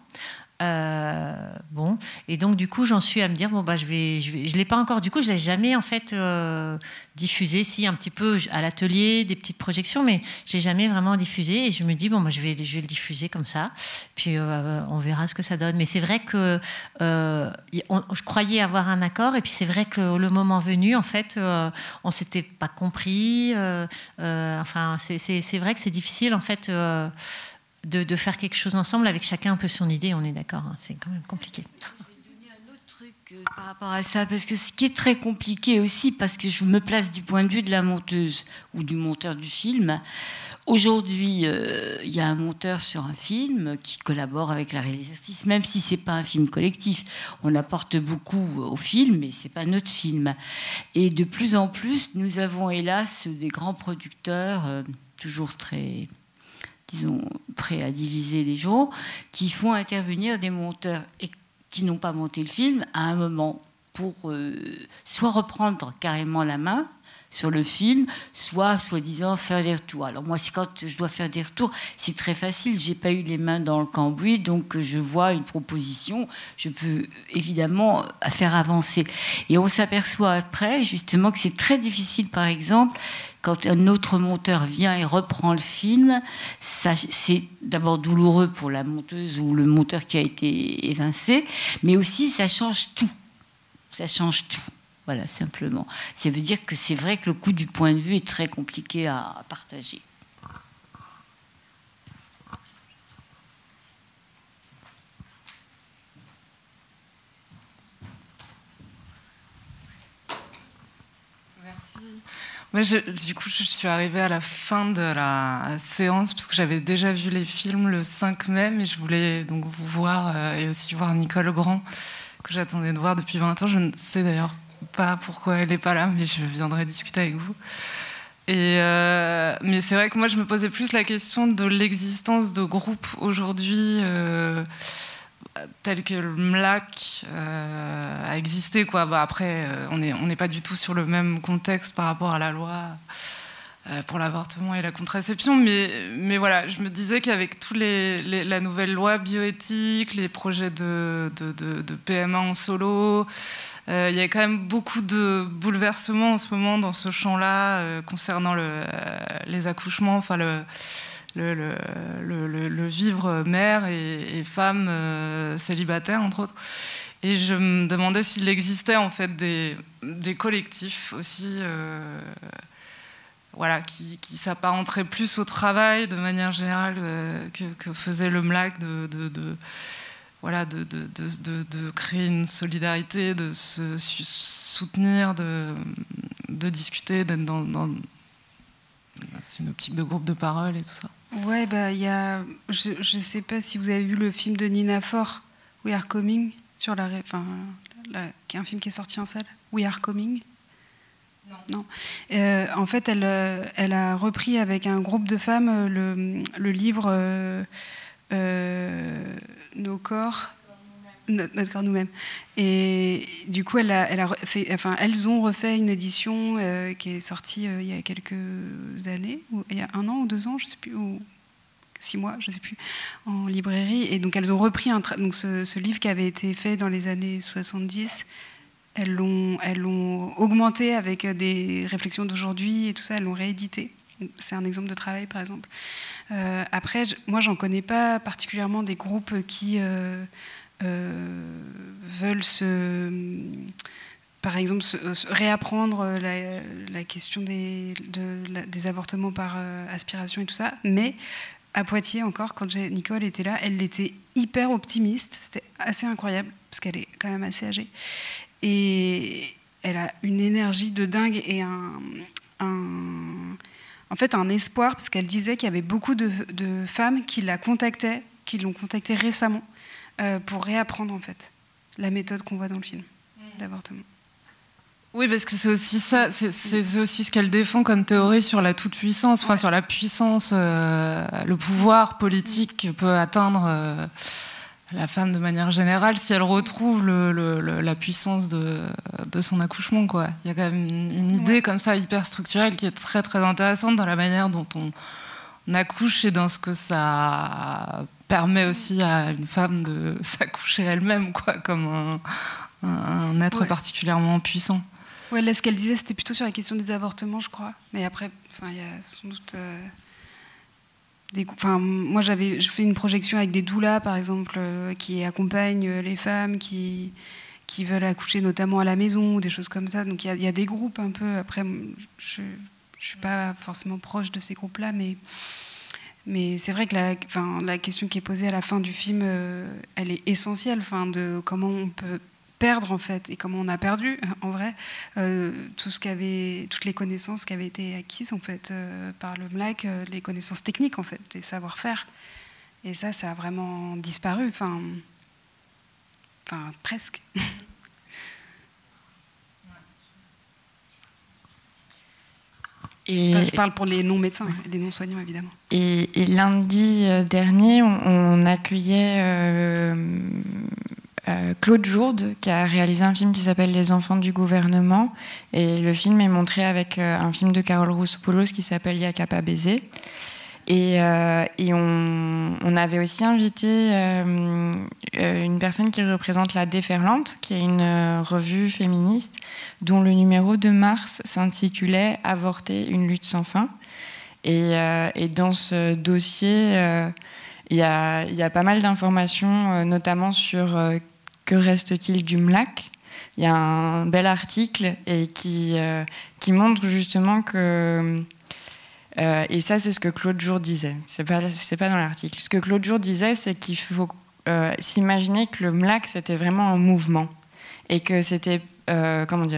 Bon, et donc du coup j'en suis à me dire je l'ai pas encore, du coup je l'ai jamais en fait diffusé, si un petit peu à l'atelier des petites projections, mais je l'ai jamais vraiment diffusé et je me dis je vais le diffuser comme ça, puis on verra ce que ça donne. Mais c'est vrai que je croyais avoir un accord et puis c'est vrai que le moment venu en fait on s'était pas compris, c'est vrai que c'est difficile en fait de faire quelque chose ensemble avec chacun un peu son idée, on est d'accord, hein, c'est quand même compliqué. Je vais donner un autre truc par rapport à ça, parce que ce qui est très compliqué aussi, parce que je me place du point de vue de la monteuse ou du monteur du film. Aujourd'hui, il y a un monteur sur un film qui collabore avec la réalisatrice, même si c'est pas un film collectif. On apporte beaucoup au film, mais c'est pas notre film. Et de plus en plus, nous avons hélas des grands producteurs, toujours très, disons, prêts à diviser les gens, qui font intervenir des monteurs qui n'ont pas monté le film à un moment pour soit reprendre carrément la main sur le film, soit soi-disant faire des retours. Alors moi, quand je dois faire des retours, c'est très facile. J'ai pas eu les mains dans le cambouis, donc je vois une proposition, je peux évidemment faire avancer. Et on s'aperçoit après, justement, que c'est très difficile, par exemple, quand un autre monteur vient et reprend le film, c'est d'abord douloureux pour la monteuse ou le monteur qui a été évincé, mais aussi ça change tout. Ça change tout. Voilà, simplement. Ça veut dire que c'est vrai que le coût du point de vue est très compliqué à partager. Merci. Du coup, je suis arrivée à la fin de la séance parce que j'avais déjà vu les films le 5 mai, mais je voulais donc vous voir et aussi voir Nicole Grand, que j'attendais de voir depuis 20 ans. Je ne sais d'ailleurs pas pourquoi elle n'est pas là, mais je viendrai discuter avec vous. Mais c'est vrai que moi, je me posais plus la question de l'existence de groupes aujourd'hui tels que le MLAC a existé, quoi. Après, on n'est pas du tout sur le même contexte par rapport à la loi pour l'avortement et la contraception, mais voilà, je me disais qu'avec tous la nouvelle loi bioéthique, les projets de PMA en solo, il y a quand même beaucoup de bouleversements en ce moment dans ce champ-là concernant les accouchements, enfin le vivre mère et femme célibataire, entre autres. Et je me demandais s'il existait en fait des collectifs aussi voilà, qui s'apparenteraient plus au travail de manière générale que faisait le MLAC voilà, de créer une solidarité, de se soutenir, de discuter, d'être dans une optique de groupe de parole et tout ça. Ouais, bah, y a, je ne sais pas si vous avez vu le film de Nina Fort, We Are Coming, sur qui est un film qui est sorti en salle, We Are Coming. Non. En fait, elle a repris avec un groupe de femmes le livre Nos corps, notre corps nous-mêmes. Et du coup, elles ont refait une édition qui est sortie il y a quelques années, il y a 1 an ou 2 ans, je ne sais plus, ou 6 mois, je ne sais plus, en librairie. Et donc, elles ont repris donc ce livre qui avait été fait dans les années 70. Elles l'ont augmenté avec des réflexions d'aujourd'hui et tout ça, elles l'ont réédité. C'est un exemple de travail, par exemple. Après, moi, j'en connais pas particulièrement des groupes qui veulent par exemple, réapprendre la question des avortements par aspiration et tout ça. Mais à Poitiers, encore, quand Nicole était là, elle était hyper optimiste. C'était assez incroyable, parce qu'elle est quand même assez âgée. Et elle a une énergie de dingue et en fait un espoir, parce qu'elle disait qu'il y avait beaucoup de femmes qui l'ont contactée récemment pour réapprendre en fait la méthode qu'on voit dans le film d'avortement. Oui, parce que c'est aussi ça, c'est aussi ce qu'elle défend comme théorie sur la toute-puissance, enfin sur la puissance, le pouvoir politique que peut atteindre la femme de manière générale si elle retrouve la puissance de son accouchement, quoi. Il y a quand même une idée comme ça hyper structurelle qui est très très intéressante dans la manière dont on accouche et dans ce que ça permet aussi à une femme de s'accoucher elle-même, quoi, comme un être particulièrement puissant. Ouais, là, ce qu'elle disait, c'était plutôt sur la question des avortements, je crois. Mais après, il y a sans doute moi, je fais une projection avec des doulas, par exemple, qui accompagnent les femmes qui veulent accoucher notamment à la maison, ou des choses comme ça. Donc, il y a des groupes un peu. Après, je ne suis pas forcément proche de ces groupes-là, mais c'est vrai que la question qui est posée à la fin du film, elle est essentielle, de comment on peut perdre en fait, et comment on a perdu en vrai toutes les connaissances qui avaient été acquises en fait par le MLAC, les connaissances techniques en fait, les savoir-faire. Et ça a vraiment disparu, enfin presque. Je parle pour les non-médecins, les non-soignants évidemment. Et lundi dernier, on accueillait Claude Jourde, qui a réalisé un film qui s'appelle Les enfants du gouvernement. Et le film est montré avec un film de Carole Roussopoulos qui s'appelle Y'a pas baiser. Et on avait aussi invité une personne qui représente La Déferlante, qui est une revue féministe dont le numéro de mars s'intitulait « Avorter, une lutte sans fin ». Et dans ce dossier, il y a pas mal d'informations, notamment sur que reste-t-il du MLAC. Il y a un bel article qui montre justement que... et ça, c'est ce que Claude Jourde disait. C'est pas dans l'article. Ce que Claude Jourde disait, c'est qu'il faut s'imaginer que le MLAC, c'était vraiment un mouvement. Et que c'était,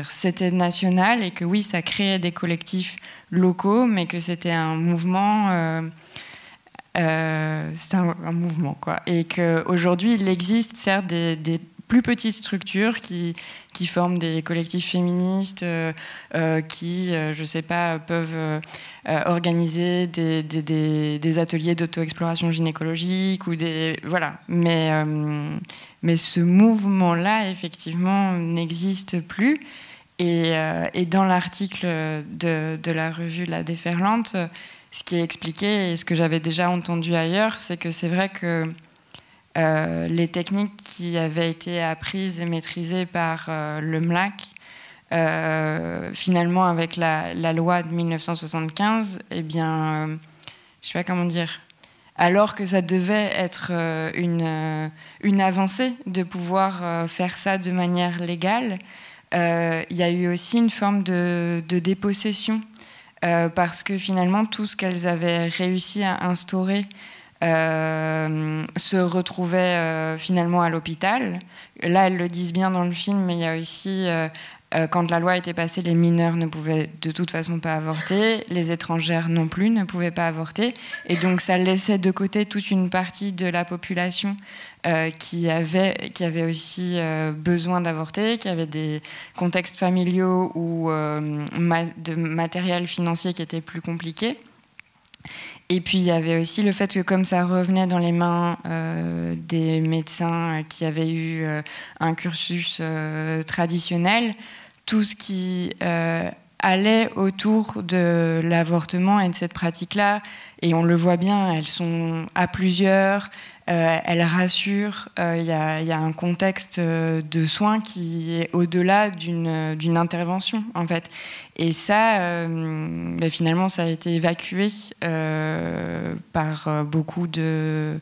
c'était national, et que oui, ça créait des collectifs locaux, mais que c'était un mouvement... c'était un mouvement, quoi. Et qu'aujourd'hui, il existe, certes, des plus petites structures qui forment des collectifs féministes qui, je sais pas, peuvent organiser des ateliers d'auto-exploration gynécologique ou voilà. Mais ce mouvement-là, effectivement, n'existe plus. Et dans l'article de la revue La Déferlante, ce qui est expliqué et ce que j'avais déjà entendu ailleurs, c'est que c'est vrai que les techniques qui avaient été apprises et maîtrisées par le MLAC, finalement avec la loi de 1975, eh bien, je sais pas comment dire, alors que ça devait être une avancée de pouvoir faire ça de manière légale, il y a eu aussi une forme de dépossession, parce que finalement tout ce qu'elles avaient réussi à instaurer se retrouvaient finalement à l'hôpital. Là, elles le disent bien dans le film, mais il y a aussi, quand la loi était passée, les mineurs ne pouvaient de toute façon pas avorter, les étrangères non plus ne pouvaient pas avorter, et donc ça laissait de côté toute une partie de la population qui avait aussi besoin d'avorter, qui avait des contextes familiaux ou de matériel financier qui étaient plus compliqués. Et puis il y avait aussi le fait que comme ça revenait dans les mains des médecins qui avaient eu un cursus traditionnel, tout ce qui allait autour de l'avortement et de cette pratique-là, et on le voit bien, elles sont à plusieurs, elles rassurent, il y a un contexte de soins qui est au-delà d'une intervention, en fait. Et ça, finalement, ça a été évacué par beaucoup de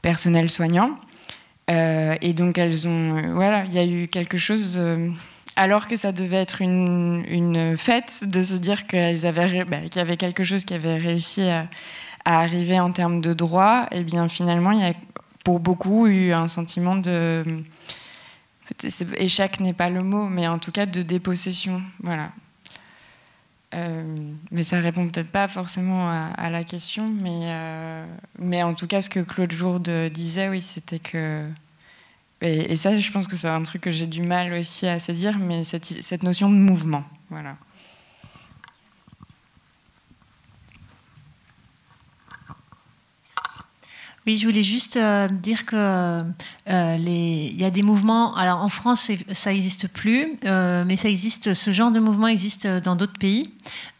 personnel soignant. Et donc, elles ont... voilà, il y a eu quelque chose... alors que ça devait être une fête de se dire qu'il y avait quelque chose qui avait réussi à arriver en termes de droit, et bien finalement il y a pour beaucoup eu un sentiment de échec n'est pas le mot, mais en tout cas de dépossession, voilà. Mais ça répond peut-être pas forcément à la question, mais en tout cas ce que Claude Jourde disait, oui, c'était que... Et ça, je pense que c'est un truc que j'ai du mal aussi à saisir, mais cette notion de mouvement, voilà. Oui, je voulais juste dire que il y a des mouvements. Alors en France, ça n'existe plus, mais ça existe. Ce genre de mouvement existe dans d'autres pays,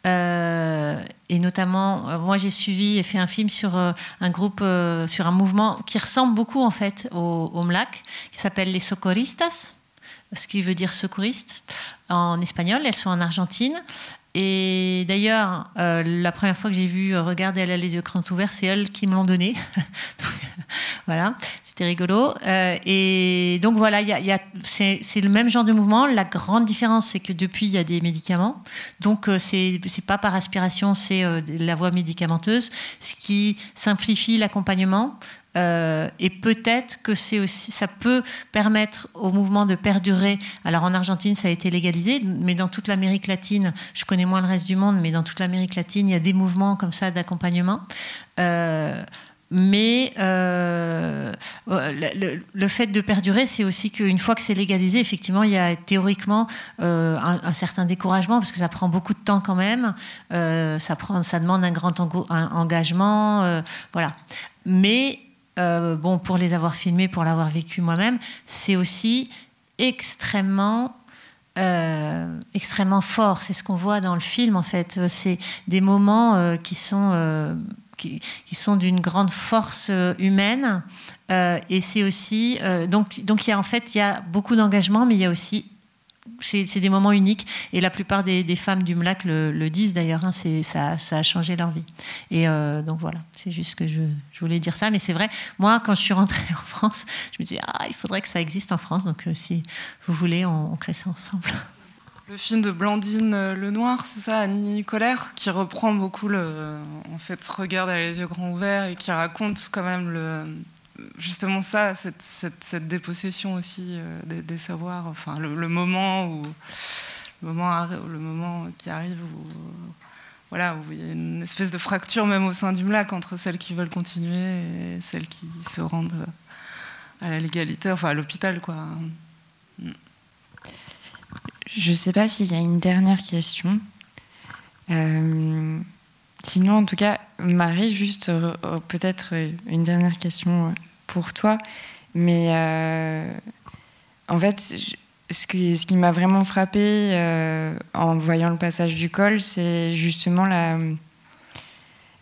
et notamment, moi j'ai suivi et fait un film sur un groupe, sur un mouvement qui ressemble beaucoup en fait au MLAC, qui s'appelle les Socorristas, ce qui veut dire secouriste en espagnol. Elles sont en Argentine. Et d'ailleurs, la première fois que j'ai vu Regarde, elle a les yeux grands ouverts, c'est elle qui me l'ont donné. Voilà, C'était rigolo. Et donc voilà, c'est le même genre de mouvement. La grande différence, c'est que depuis, il y a des médicaments. Donc, c'est pas par aspiration, c'est la voie médicamenteuse, ce qui simplifie l'accompagnement. Et peut-être que ça peut permettre au mouvement de perdurer. Alors en Argentine, ça a été légalisé, mais dans toute l'Amérique latine, je connais moins le reste du monde, mais dans toute l'Amérique latine, il y a des mouvements comme ça d'accompagnement. Mais le fait de perdurer, c'est aussi qu'une fois que c'est légalisé, effectivement, il y a théoriquement un certain découragement, parce que ça prend beaucoup de temps quand même. Ça demande un grand engagement. Voilà. Mais bon, pour les avoir filmés, pour l'avoir vécu moi-même, c'est aussi extrêmement fort. C'est ce qu'on voit dans le film, en fait. C'est des moments qui sont d'une grande force humaine. Et c'est aussi... donc il y a beaucoup d'engagement, mais il y a aussi... C'est des moments uniques. Et la plupart des femmes du MLAC le disent d'ailleurs. Hein, ça a changé leur vie. Et donc voilà, c'est juste que je voulais dire ça. Mais c'est vrai, moi, quand je suis rentrée en France, je me disais, il faudrait que ça existe en France. Donc si vous voulez, on crée ça ensemble. Le film de Blandine Lenoir, c'est ça, Annie Colère, qui reprend beaucoup en fait, ce regard à les yeux grands ouverts et qui raconte quand même justement ça, cette dépossession aussi des savoirs, enfin le moment qui arrive où voilà, où il y a une espèce de fracture même au sein du MLAC entre celles qui veulent continuer et celles qui se rendent à la légalité, enfin à l'hôpital, quoi. Je ne sais pas s'il y a une dernière question. Sinon, en tout cas, Marie, juste peut-être une dernière question pour toi. Mais en fait, ce qui m'a vraiment frappée en voyant le passage du col, c'est justement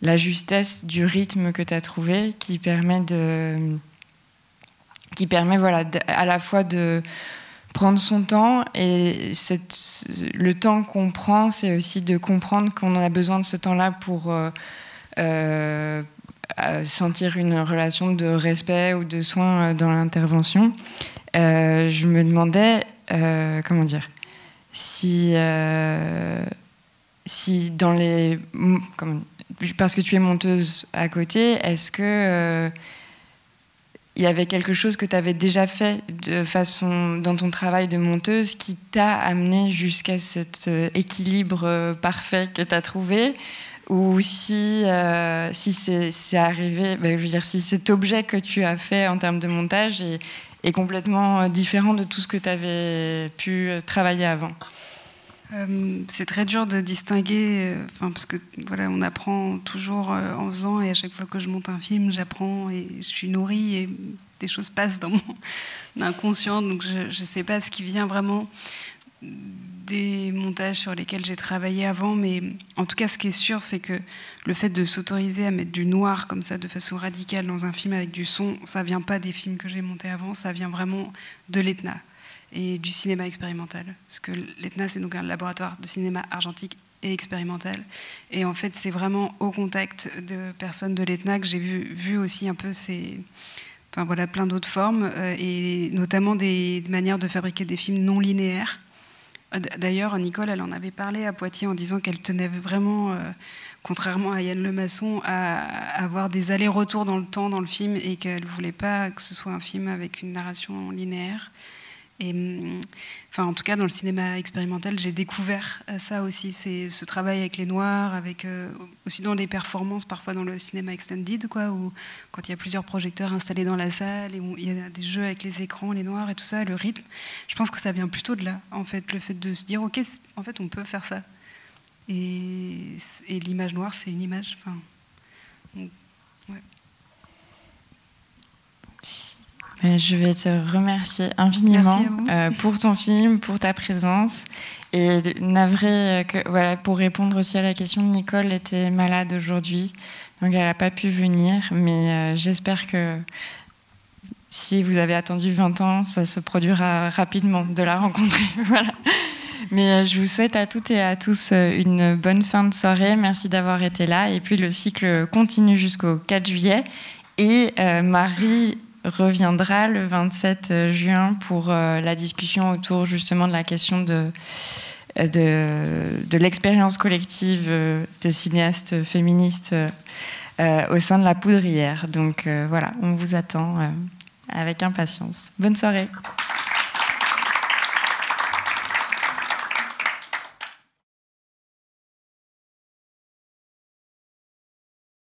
la justesse du rythme que tu as trouvé, qui permet voilà, à la fois de prendre son temps, et le temps qu'on prend, c'est aussi de comprendre qu'on a besoin de ce temps-là pour sentir une relation de respect ou de soin dans l'intervention. Je me demandais, comment dire, si dans les... parce que tu es monteuse à côté, est-ce que... il y avait quelque chose que tu avais déjà fait dans ton travail de monteuse qui t'a amené jusqu'à cet équilibre parfait que tu as trouvé, ou si c'est arrivé, je veux dire, si cet objet que tu as fait en termes de montage est complètement différent de tout ce que tu avais pu travailler avant. C'est très dur de distinguer, parce que voilà, on apprend toujours en faisant, et à chaque fois que je monte un film, j'apprends et je suis nourrie et des choses passent dans mon inconscient, donc je ne sais pas ce qui vient vraiment des montages sur lesquels j'ai travaillé avant, mais en tout cas, ce qui est sûr, c'est que le fait de s'autoriser à mettre du noir comme ça de façon radicale dans un film avec du son, ça vient pas des films que j'ai montés avant, ça vient vraiment de l'ETNA et du cinéma expérimental. Parce que l'ETNA, c'est donc un laboratoire de cinéma argentique et expérimental. Et en fait, c'est vraiment au contact de personnes de l'ETNA que j'ai vu aussi un peu plein d'autres formes, et notamment des manières de fabriquer des films non linéaires. D'ailleurs, Nicole, elle en avait parlé à Poitiers en disant qu'elle tenait vraiment, contrairement à Yann Lemasson, à avoir des allers-retours dans le temps dans le film, et qu'elle ne voulait pas que ce soit un film avec une narration linéaire. Et, en tout cas, dans le cinéma expérimental, j'ai découvert ça aussi, c'est ce travail avec les noirs, avec aussi dans les performances, parfois dans le cinéma extended, où quand il y a plusieurs projecteurs installés dans la salle, et où il y a des jeux avec les écrans, les noirs et tout ça, le rythme, je pense que ça vient plutôt de là, en fait, le fait de se dire, ok, en fait, on peut faire ça. Et l'image noire, c'est une image. Ouais. Je vais te remercier infiniment pour ton film, pour ta présence. Et navré pour répondre aussi à la question, Nicole était malade aujourd'hui, donc elle n'a pas pu venir. Mais j'espère que si vous avez attendu 20 ans, ça se produira rapidement de la rencontrer. Voilà. Mais je vous souhaite à toutes et à tous une bonne fin de soirée. Merci d'avoir été là. Et puis le cycle continue jusqu'au 4 juillet. Et Marie reviendra le 27 juin pour la discussion autour justement de la question de l'expérience collective de cinéastes féministes au sein de La Poudrière. Donc voilà, on vous attend avec impatience. Bonne soirée.